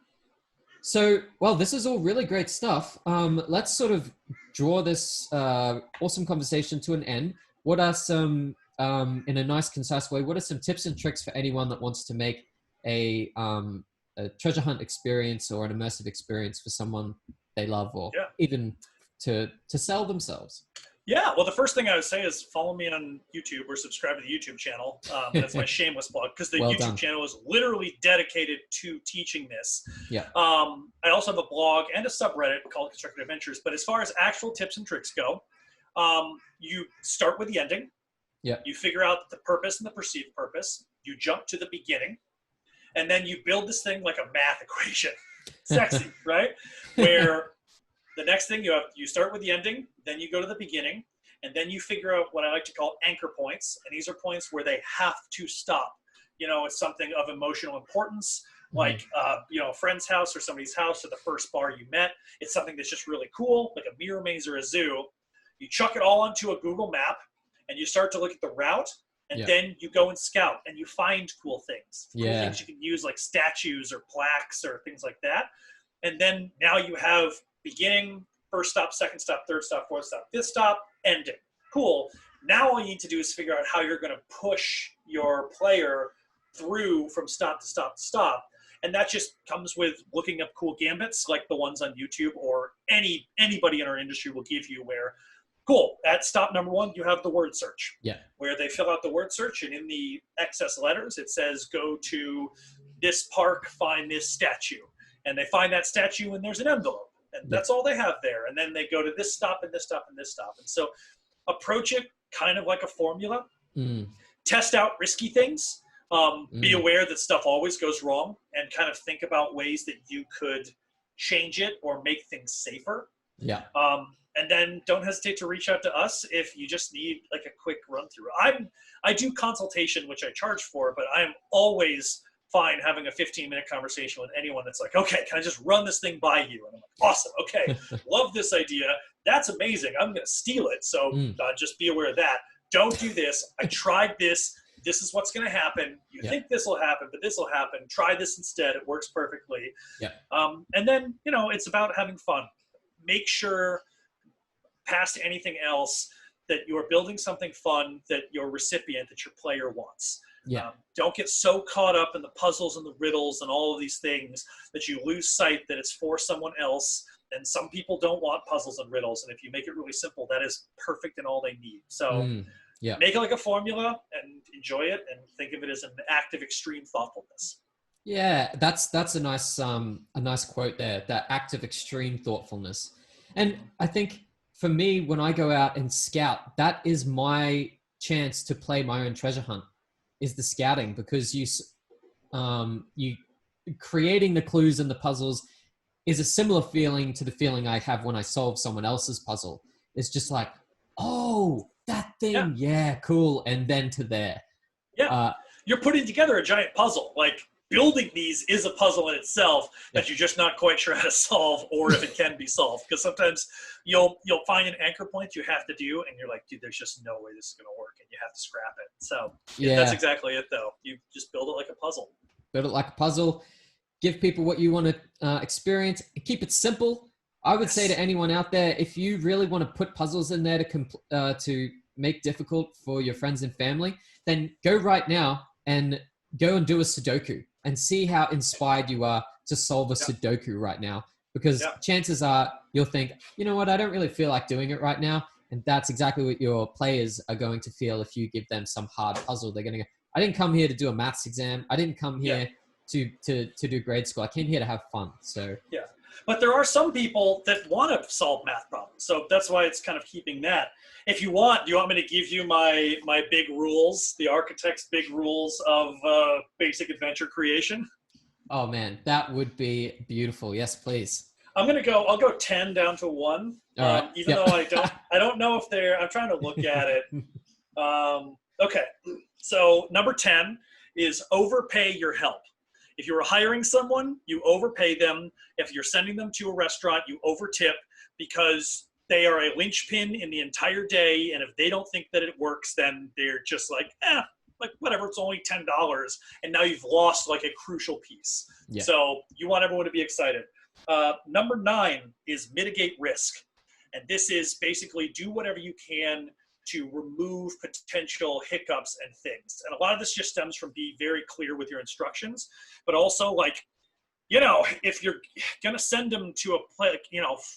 [SPEAKER 1] So, well, this is all really great stuff. Let's sort of draw this awesome conversation to an end. What are some, in a nice, concise way, what are some tips and tricks for anyone that wants to make a treasure hunt experience or an immersive experience for someone they love, or even to sell themselves?
[SPEAKER 2] Yeah, well, the first thing I would say is follow me on YouTube or subscribe to the YouTube channel. That's my shameless plug, because the YouTube channel is literally dedicated to teaching this.
[SPEAKER 1] Yeah.
[SPEAKER 2] I also have a blog and a subreddit called Constructed Adventures. But as far as actual tips and tricks go, you start with the ending.
[SPEAKER 1] Yeah.
[SPEAKER 2] You figure out the purpose and the perceived purpose. You jump to the beginning. And then you build this thing like a math equation. Sexy, right? Where the next thing you start with the ending, then you go to the beginning, and then you figure out what I like to call anchor points. And these are points where they have to stop. You know, it's something of emotional importance, like, you know, a friend's house or somebody's house or the first bar you met. It's something that's just really cool, like a mirror maze or a zoo. You chuck it all onto a Google map, and you start to look at the route. And then you go and scout, and you find cool things. Cool things you can use, like statues or plaques or things like that. And then now you have beginning, first stop, second stop, third stop, fourth stop, fifth stop, ending. Cool. Now all you need to do is figure out how you're going to push your player through from stop to stop to stop. And that just comes with looking up cool gambits like the ones on YouTube, or anybody in our industry will give you, where, cool, at stop number 1, you have the word search.
[SPEAKER 1] Yeah.
[SPEAKER 2] Where they fill out the word search, and in the excess letters, it says, go to this park, find this statue. And they find that statue, and there's an envelope. And that's all they have there. And then they go to this stop and this stop and this stop. And so approach it kind of like a formula. Test out risky things. Be aware that stuff always goes wrong, and kind of think about ways that you could change it or make things safer.
[SPEAKER 1] Yeah.
[SPEAKER 2] And then don't hesitate to reach out to us if you just need like a quick run through. I do consultation, which I charge for, but I am always fine having a 15-minute conversation with anyone that's like, okay, can I just run this thing by you? And I'm like, awesome. Okay. Love this idea. That's amazing. I'm going to steal it. So just be aware of that. Don't do this. I tried this. This is what's going to happen. You think this will happen, but this will happen. Try this instead. It works perfectly.
[SPEAKER 1] Yeah.
[SPEAKER 2] And then, you know, it's about having fun. Make sure, past anything else, that you're building something fun that your recipient, that your player wants.
[SPEAKER 1] Yeah.
[SPEAKER 2] Don't get so caught up in the puzzles and the riddles and all of these things that you lose sight that it's for someone else. And some people don't want puzzles and riddles. And if you make it really simple, that is perfect and all they need. So make it like a formula and enjoy it, and think of it as an act of extreme thoughtfulness.
[SPEAKER 1] Yeah, that's a nice quote there, that act of extreme thoughtfulness. And I think for me, when I go out and scout, that is my chance to play my own treasure hunt, is the scouting, because you creating the clues and the puzzles is a similar feeling to the feeling I have when I solve someone else's puzzle. It's just like, oh, that thing, yeah, cool, and then to there.
[SPEAKER 2] Yeah, you're putting together a giant puzzle. Like, building these is a puzzle in itself that you're just not quite sure how to solve, or if it can be solved. Because sometimes you'll find an anchor point you have to do, and you're like, dude, there's just no way this is going to work, and you have to scrap it. So that's exactly it, though. You just build it like a puzzle. Build it like a puzzle.
[SPEAKER 1] Give people what you want to experience. Keep it simple. I would say to anyone out there, if you really want to put puzzles in there to make difficult for your friends and family, then go right now and go and do a Sudoku and see how inspired you are to solve a Sudoku right now. Because chances are you'll think, you know what, I don't really feel like doing it right now. And that's exactly what your players are going to feel if you give them some hard puzzle. They're going to go, I didn't come here to do a maths exam. I didn't come here to do grade school. I came here to have fun. So
[SPEAKER 2] Yeah. But there are some people that want to solve math problems. So that's why it's kind of keeping that. If you want, do you want me to give you my big rules, the architect's big rules of basic adventure creation?
[SPEAKER 1] oh man, that would be beautiful. Yes, please.
[SPEAKER 2] I'll go 10 down to 1.
[SPEAKER 1] All right.
[SPEAKER 2] Even
[SPEAKER 1] Yep.
[SPEAKER 2] though I don't know if I'm trying to look at it. Okay. So number 10 is overpay your help. If you're hiring someone, you overpay them. If you're sending them to a restaurant, you overtip, because they are a linchpin in the entire day. And if they don't think that it works, then they're just like whatever, it's only $10. And now you've lost like a crucial piece.
[SPEAKER 1] Yeah.
[SPEAKER 2] So you want everyone to be excited. Number 9 is mitigate risk. And this is basically do whatever you can to remove potential hiccups and things. And a lot of this just stems from being very clear with your instructions, but also like, if you're going to send them to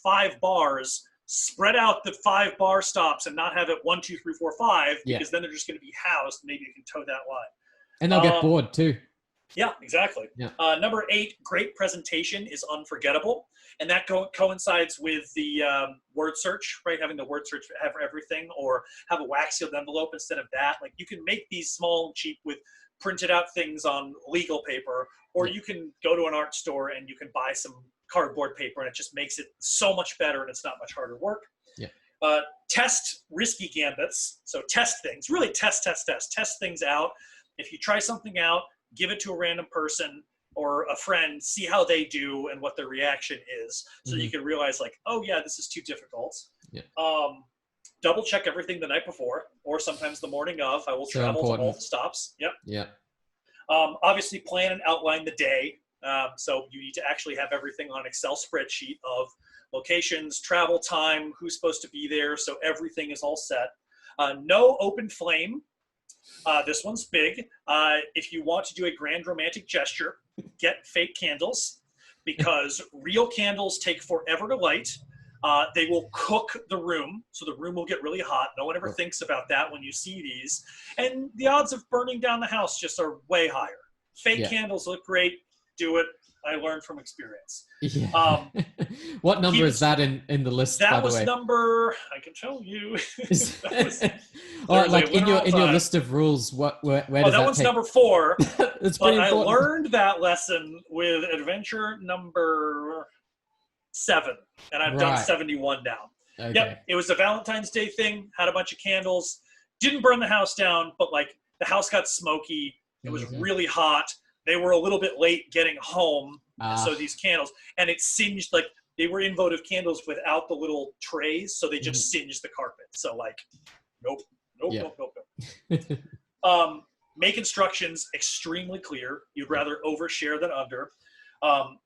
[SPEAKER 2] 5 bars, spread out the 5 bar stops and not have it 1, 2, 3, 4, 5, because then they're just going to be housed. Maybe you can toe that line.
[SPEAKER 1] And they'll get bored too.
[SPEAKER 2] Yeah, exactly.
[SPEAKER 1] Yeah.
[SPEAKER 2] Number 8, great presentation is unforgettable. And that coincides with the word search, right? Having the word search have everything, or have a wax sealed envelope instead of that. Like, you can make these small and cheap with printed out things on legal paper, or you can go to an art store and you can buy some cardboard paper, and it just makes it so much better, and it's not much harder work.
[SPEAKER 1] Yeah.
[SPEAKER 2] Test risky gambits. So test things, really test things out. If you try something out, give it to a random person or a friend, see how they do and what their reaction is. So you can realize like, oh yeah, this is too difficult.
[SPEAKER 1] Yeah.
[SPEAKER 2] Double check everything the night before, or sometimes the morning of. I will travel to all the stops. Yep.
[SPEAKER 1] Yeah.
[SPEAKER 2] Obviously plan and outline the day. So you need to actually have everything on an Excel spreadsheet of locations, travel time, who's supposed to be there. So everything is all set. No open flame. This one's big. If you want to do a grand romantic gesture, get fake candles, because real candles take forever to light. They will cook the room, so the room will get really hot. No one ever thinks about that when you see these. And the odds of burning down the house just are way higher. Fake candles look great. Do it. I learned from experience.
[SPEAKER 1] Yeah. What number is that in the list, by the way?
[SPEAKER 2] That was number, I can tell you.
[SPEAKER 1] Like in your list of rules, where does that
[SPEAKER 2] that one's
[SPEAKER 1] take?
[SPEAKER 2] number 4.
[SPEAKER 1] It's
[SPEAKER 2] but
[SPEAKER 1] pretty
[SPEAKER 2] I
[SPEAKER 1] important.
[SPEAKER 2] learned that lesson with adventure number 7, and I've done 71 now.
[SPEAKER 1] Okay.
[SPEAKER 2] Yep, it was a Valentine's Day thing. Had a bunch of candles. Didn't burn the house down, but like the house got smoky. It was really hot. They were a little bit late getting home, so these candles, and it singed, like they were in votive candles without the little trays, so they just singed the carpet. So like, nope. Make instructions extremely clear. You'd rather overshare than under.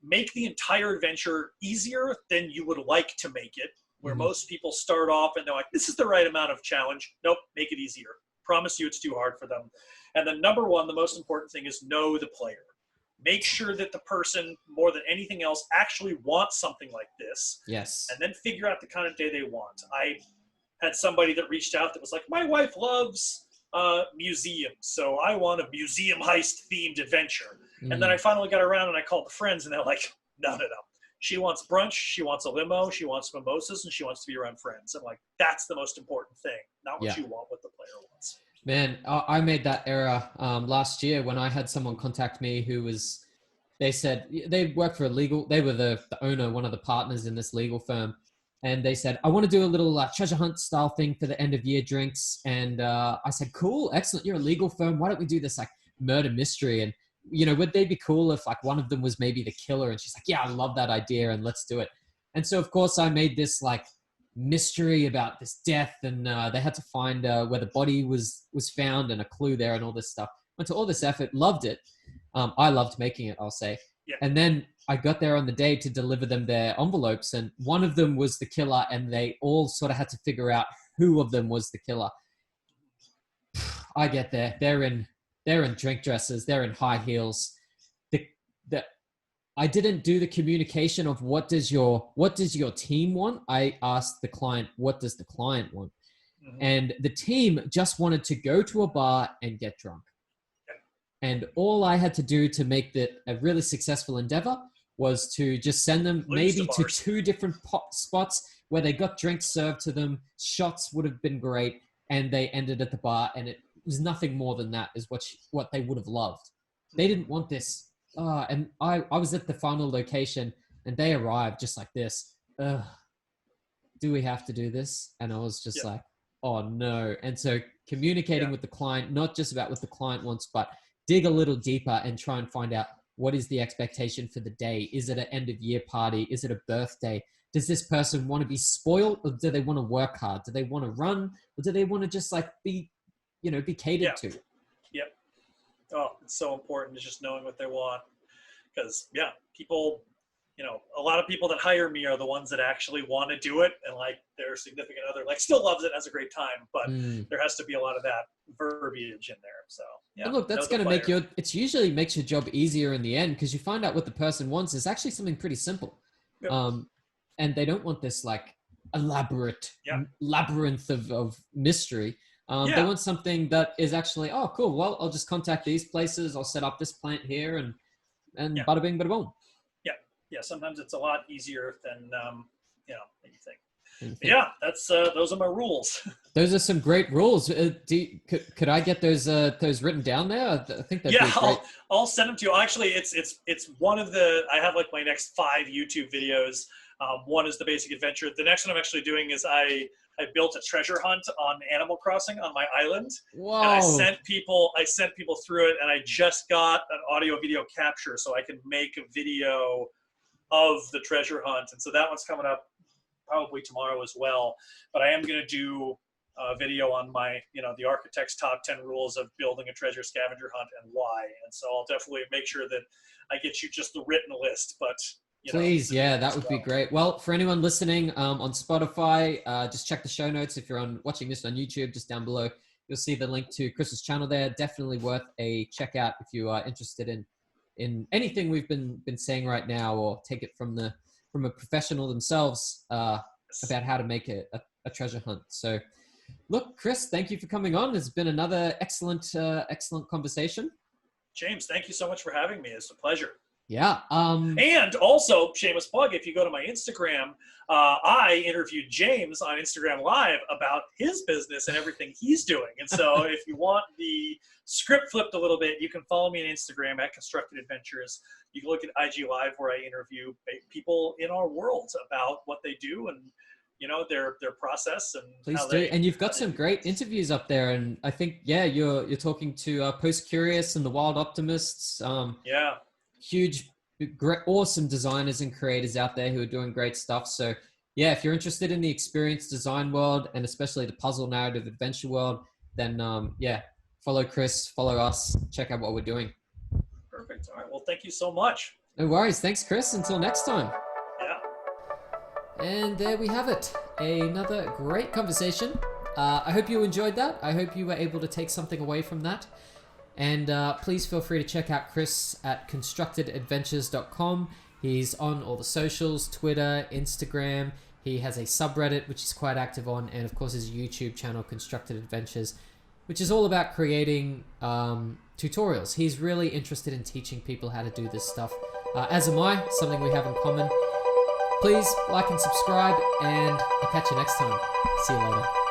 [SPEAKER 2] Make the entire adventure easier than you would like to make it, where most people start off and they're like, this is the right amount of challenge. Nope, make it easier. Promise you it's too hard for them. And then number 1, the most important thing is know the player. Make sure that the person, more than anything else, actually wants something like this.
[SPEAKER 1] Yes.
[SPEAKER 2] And then figure out the kind of day they want. I had somebody that reached out that was like, my wife loves museums, so I want a museum heist themed adventure. And then I finally got around and I called the friends, and they're like, no. She wants brunch, she wants a limo, she wants mimosas, and she wants to be around friends. I'm like, that's the most important thing, not what you want, what the player wants.
[SPEAKER 1] Man, I made that error last year when I had someone contact me they said they worked for they were the owner, one of the partners in this legal firm. And they said, I want to do a little treasure hunt style thing for the end of year drinks. And I said, cool, excellent. You're a legal firm. Why don't we do this like murder mystery? And, would they be cool if like one of them was maybe the killer? And she's like, yeah, I love that idea. And let's do it. And so, of course, I made this like mystery about this death, and they had to find where the body was found and a clue there and all this stuff. Went to all this effort, loved it. I loved making it, I'll say. Yeah. And then I got there on the day to deliver them their envelopes, and one of them was the killer, and they all sort of had to figure out who of them was the killer. I get there. They're in drink dresses. They're in high heels. I didn't do the communication of what does your team want. I asked the client, what does the client want? And the team just wanted to go to a bar and get drunk. And all I had to do to make that a really successful endeavor was to just send them maybe to 2 different spots where they got drinks served to them. Shots would have been great, and they ended at the bar, and it was nothing more than that is what they would have loved. They didn't want this. And I was at the final location, and they arrived just like this. Do we have to do this? And I was just like, oh no. And so communicating with the client, not just about what the client wants, but dig a little deeper and try and find out, what is the expectation for the day? Is it an end of year party? Is it a birthday? Does this person want to be spoiled, or do they want to work hard? Do they want to run, or do they want to just like be catered to?
[SPEAKER 2] Yep. Oh, it's so important, is just knowing what they want. Because people, a lot of people that hire me are the ones that actually want to do it, and like their significant other like still loves it, has a great time, but there has to be a lot of that verbiage in there. So
[SPEAKER 1] and look, that's going to make it usually makes your job easier in the end, because you find out what the person wants is actually something pretty simple. And they don't want this like elaborate labyrinth of mystery. They want something that is actually, oh cool, well, I'll just contact these places, I'll set up this plant here, and bada bing bada boom.
[SPEAKER 2] Sometimes it's a lot easier than you think. Yeah, that's those are my rules.
[SPEAKER 1] Those are some great rules. Could I get those written down there? I think that'd be great.
[SPEAKER 2] I'll send them to you. Actually, it's one of the, I have like my next 5 YouTube videos. One is the basic adventure. The next one I'm actually doing is I built a treasure hunt on Animal Crossing on my island.
[SPEAKER 1] Wow.
[SPEAKER 2] And I sent people through it, and I just got an audio video capture so I can make a video of the treasure hunt. And so that one's coming up probably tomorrow as well. But I am going to do a video on my, the architect's top 10 rules of building a treasure scavenger hunt and why. And so I'll definitely make sure that I get you just the written list, but
[SPEAKER 1] please, that would be great. Well, for anyone listening on Spotify, just check the show notes. If you're watching this on YouTube, just down below, you'll see the link to Chris's channel there. Definitely worth a check out if you are interested in anything we've been saying right now, or take it from a professional themselves about how to make a treasure hunt. So look, Chris, thank you for coming on. It's been another excellent conversation.
[SPEAKER 2] James, thank you so much for having me. It's a pleasure.
[SPEAKER 1] Yeah.
[SPEAKER 2] And also, shameless plug, if you go to my Instagram, I interviewed James on Instagram Live about his business and everything he's doing. And so if you want the script flipped a little bit, you can follow me on Instagram at Constructed Adventures. You can look at IG Live, where I interview people in our world about what they do and their process. And
[SPEAKER 1] please do. And you've got some great interviews up there. And I think you're talking to Post Curious and the Wild Optimists. Huge, great, awesome designers and creators out there who are doing great stuff. So if you're interested in the experience design world, and especially the puzzle narrative adventure world, then follow Chris, follow us, check out what we're doing.
[SPEAKER 2] Perfect. All right. Well, thank you so much.
[SPEAKER 1] No worries. Thanks, Chris. Until next time.
[SPEAKER 2] Yeah.
[SPEAKER 1] And there we have it. Another great conversation. I hope you enjoyed that. I hope you were able to take something away from that. And please feel free to check out Chris at constructedadventures.com. He's on all the socials, Twitter, Instagram. He has a subreddit, which he's quite active on. And of course, his YouTube channel, Constructed Adventures, which is all about creating tutorials. He's really interested in teaching people how to do this stuff. As am I, something we have in common. Please like and subscribe, and I'll catch you next time. See you later.